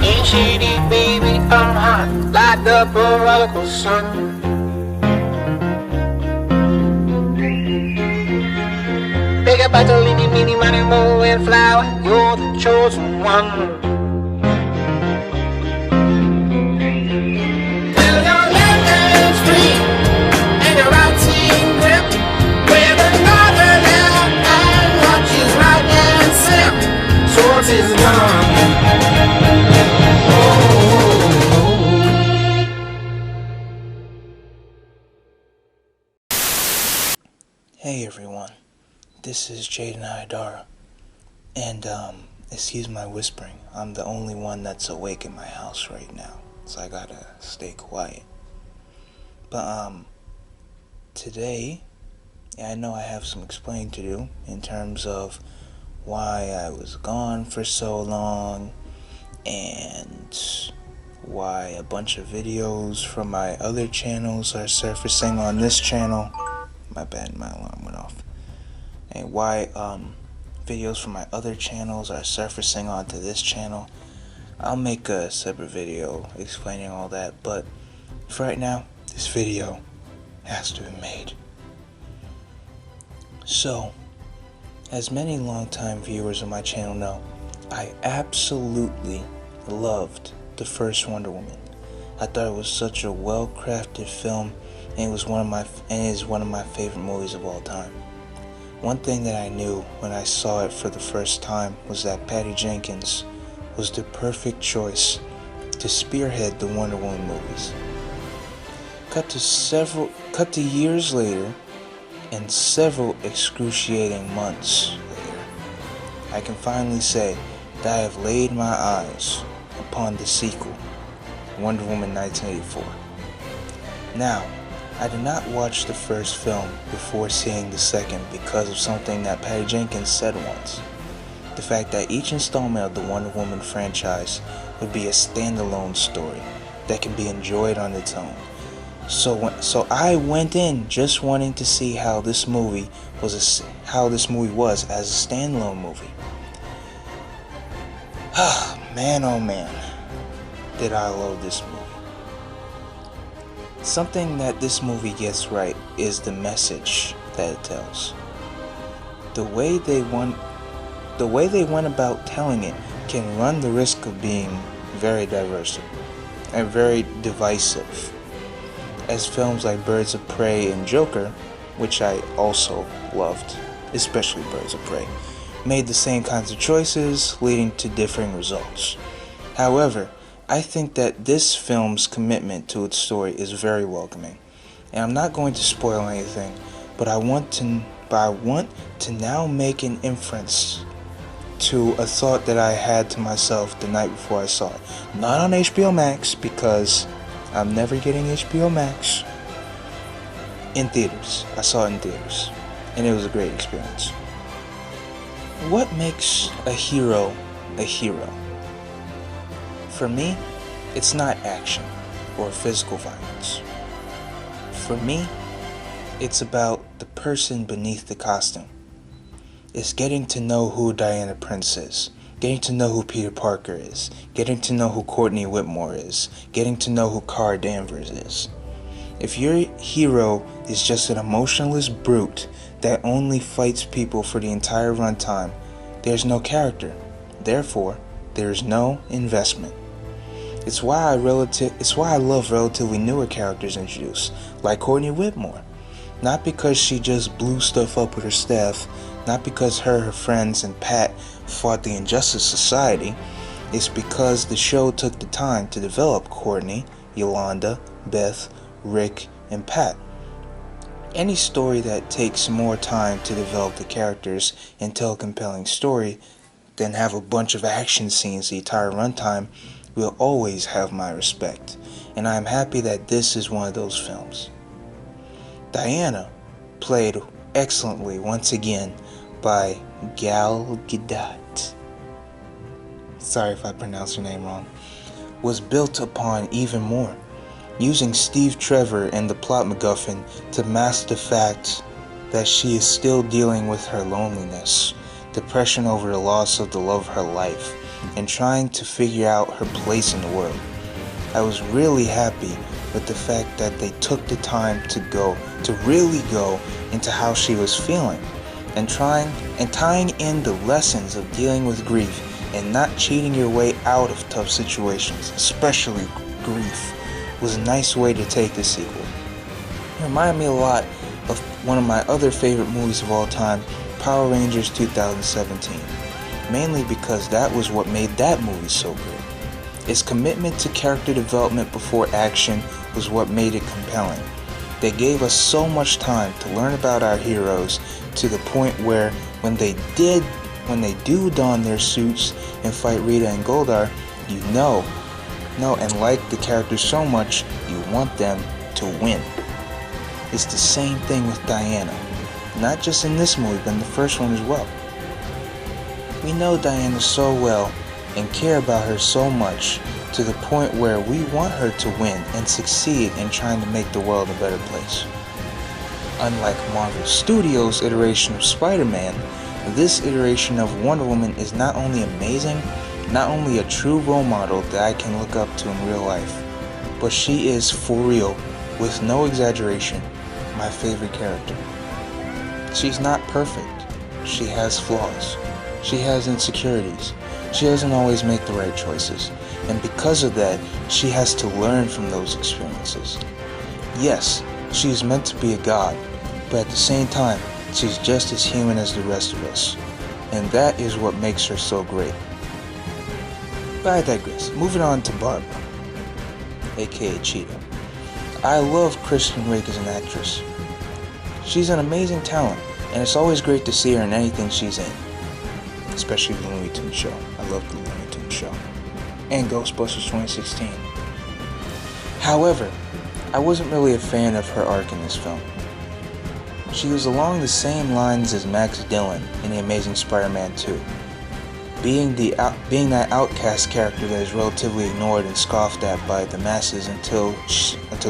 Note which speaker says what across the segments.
Speaker 1: Ain't shady, baby, I'm hot, like the prodigal son. Big about the leany, meeny, money, mo, and flower, you're the chosen one. Is gone.
Speaker 2: Hey everyone, this is Jaden Hyadara, and excuse my whispering, I'm the only one that's awake in my house right now, so I gotta stay quiet. But today, I know I have some explaining to do in terms of why I was gone for so long, and why a bunch of videos from my other channels are surfacing on this channel. My bad, my alarm went off. And why videos from my other channels are surfacing onto this channel. I'll make a separate video explaining all that, but for right now, this video has to be made. So, as many longtime viewers of my channel know, I absolutely loved the first Wonder Woman. I thought it was such a well-crafted film, and it is one of my favorite movies of all time. One thing that I knew when I saw it for the first time was that Patty Jenkins was the perfect choice to spearhead the Wonder Woman movies. Cut to years later, and several excruciating months later, I can finally say that I have laid my eyes upon the sequel, Wonder Woman 1984. Now, I did not watch the first film before seeing the second because of something that Patty Jenkins said once. The fact that each installment of the Wonder Woman franchise would be a standalone story that can be enjoyed on its own. So I went in just wanting to see how this movie was as a standalone movie. Man, oh man, did I love this movie. Something that this movie gets right is the message that it tells. The way they went about telling it can run the risk of being very diverse and very divisive, as films like Birds of Prey and Joker, which I also loved, especially Birds of Prey, made the same kinds of choices, leading to differing results. However, I think that this film's commitment to its story is very welcoming, and I'm not going to spoil anything, but I want to now make an inference to a thought that I had to myself the night before I saw it. Not on HBO Max, because I'm never getting HBO Max. In theaters. I saw it in theaters, and it was a great experience. What makes a hero a hero? For me, it's not action or physical violence. For me, it's about the person beneath the costume. It's getting to know who Diana Prince is, getting to know who Peter Parker is, getting to know who Courtney Whitmore is, getting to know who Kara Danvers is. If your hero is just an emotionless brute that only fights people for the entire runtime, there's no character. Therefore, there's no investment. It's why I love relatively newer characters introduced, like Courtney Whitmore. Not because she just blew stuff up with her staff, not because her friends, and Pat fought the Injustice Society. It's because the show took the time to develop Courtney, Yolanda, Beth, Rick, and Pat. Any story that takes more time to develop the characters and tell a compelling story than have a bunch of action scenes the entire runtime will always have my respect, and I am happy that this is one of those films. Diana, played excellently once again by Gal Gadot, sorry if I pronounced her name wrong, was built upon even more, using Steve Trevor and the plot MacGuffin to mask the fact that she is still dealing with her loneliness, depression over the loss of the love of her life, and trying to figure out her place in the world. I was really happy with the fact that they took the time to really go into how she was feeling and tying in the lessons of dealing with grief and not cheating your way out of tough situations, especially grief, was a nice way to take the sequel. It reminded me a lot of one of my other favorite movies of all time, Power Rangers 2017, mainly because that was what made that movie so great. Its commitment to character development before action was what made it compelling. They gave us so much time to learn about our heroes to the point where when they do don their suits and fight Rita and Goldar, you know and like the characters so much you want them to win. It's the same thing with Diana, not just in this movie but in the first one as well. We know Diana so well and care about her so much to the point where we want her to win and succeed in trying to make the world a better place. Unlike Marvel Studios' iteration of Spider-Man, this iteration of Wonder Woman is not only amazing, not only a true role model that I can look up to in real life, but she is, for real, with no exaggeration, my favorite character. She's not perfect. She has flaws. She has insecurities. She doesn't always make the right choices, and because of that, she has to learn from those experiences. Yes, she is meant to be a god, but at the same time, she's just as human as the rest of us, and that is what makes her so great. But I digress. Moving on to Barbara, aka Cheetah. I love Kristen Wiig as an actress. She's an amazing talent, and it's always great to see her in anything she's in. Especially the Looney Tunes show. I love the Looney Tunes show. And Ghostbusters 2016. However, I wasn't really a fan of her arc in this film. She was along the same lines as Max Dillon in The Amazing Spider-Man 2. Being that outcast character that is relatively ignored and scoffed at by the masses until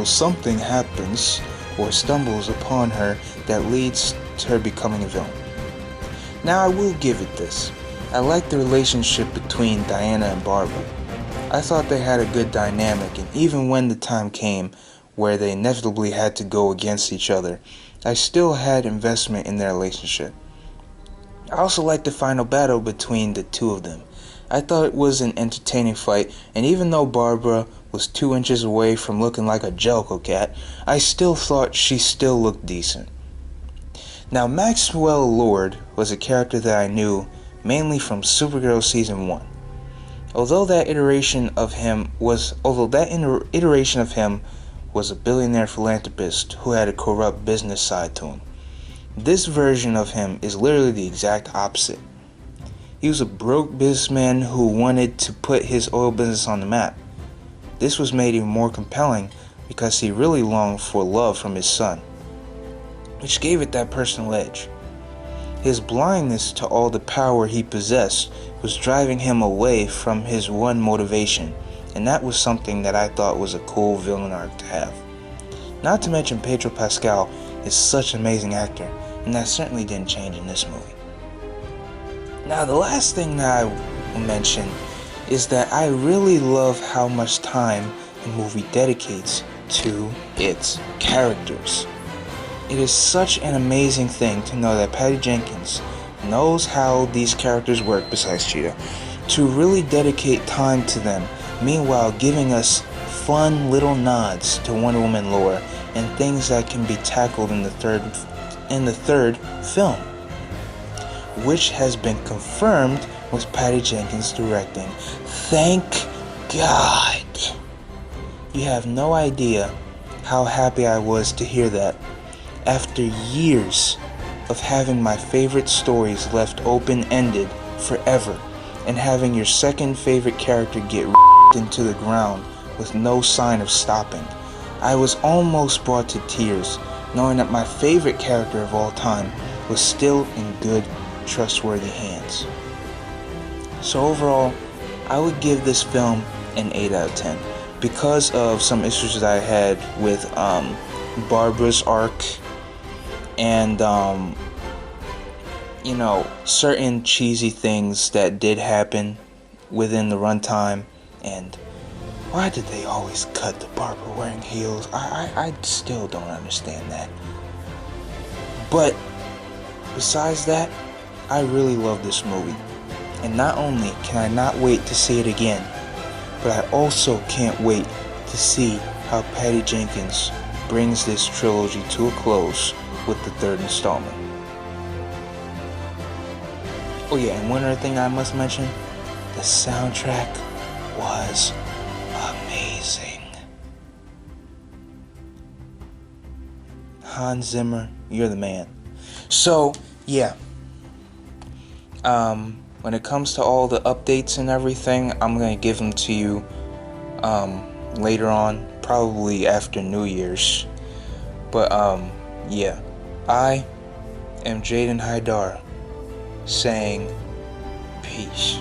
Speaker 2: something happens or stumbles upon her that leads to her becoming a villain. Now I will give it this. I like the relationship between Diana and Barbara. I thought they had a good dynamic, and even when the time came where they inevitably had to go against each other, I still had investment in their relationship. I also liked the final battle between the two of them. I thought it was an entertaining fight, and even though Barbara was 2 inches away from looking like a Jellicle cat, I still thought she still looked decent. Now, Maxwell Lord was a character that I knew mainly from Supergirl Season 1. Although that iteration of him was a billionaire philanthropist who had a corrupt business side to him, this version of him is literally the exact opposite. He was a broke businessman who wanted to put his oil business on the map. This was made even more compelling because he really longed for love from his son, which gave it that personal edge. His blindness to all the power he possessed was driving him away from his one motivation, and that was something that I thought was a cool villain arc to have. Not to mention Pedro Pascal is such an amazing actor, and that certainly didn't change in this movie. Now the last thing that I will mention is that I really love how much time the movie dedicates to its characters. It is such an amazing thing to know that Patty Jenkins knows how these characters work, besides Cheetah, to really dedicate time to them, meanwhile giving us fun little nods to Wonder Woman lore and things that can be tackled in the third film, which has been confirmed with Patty Jenkins directing. Thank God! You have no idea how happy I was to hear that. After years of having my favorite stories left open-ended forever, and having your second favorite character get into the ground with no sign of stopping, I was almost brought to tears, knowing that my favorite character of all time was still in good, trustworthy hands. So overall, I would give this film an 8 out of 10, because of some issues that I had with Barbara's arc, and certain cheesy things that did happen within the runtime. And why did they always cut the barber wearing heels? I still don't understand that. But besides that, I really love this movie. And not only can I not wait to see it again, but I also can't wait to see how Patty Jenkins brings this trilogy to a close with the third installment. Oh yeah, and one other thing I must mention, the soundtrack was amazing. Hans Zimmer, you're the man. So, yeah. When it comes to all the updates and everything, I'm going to give them to you later on, probably after New Year's. But, yeah. I am Jaden Haidar saying peace.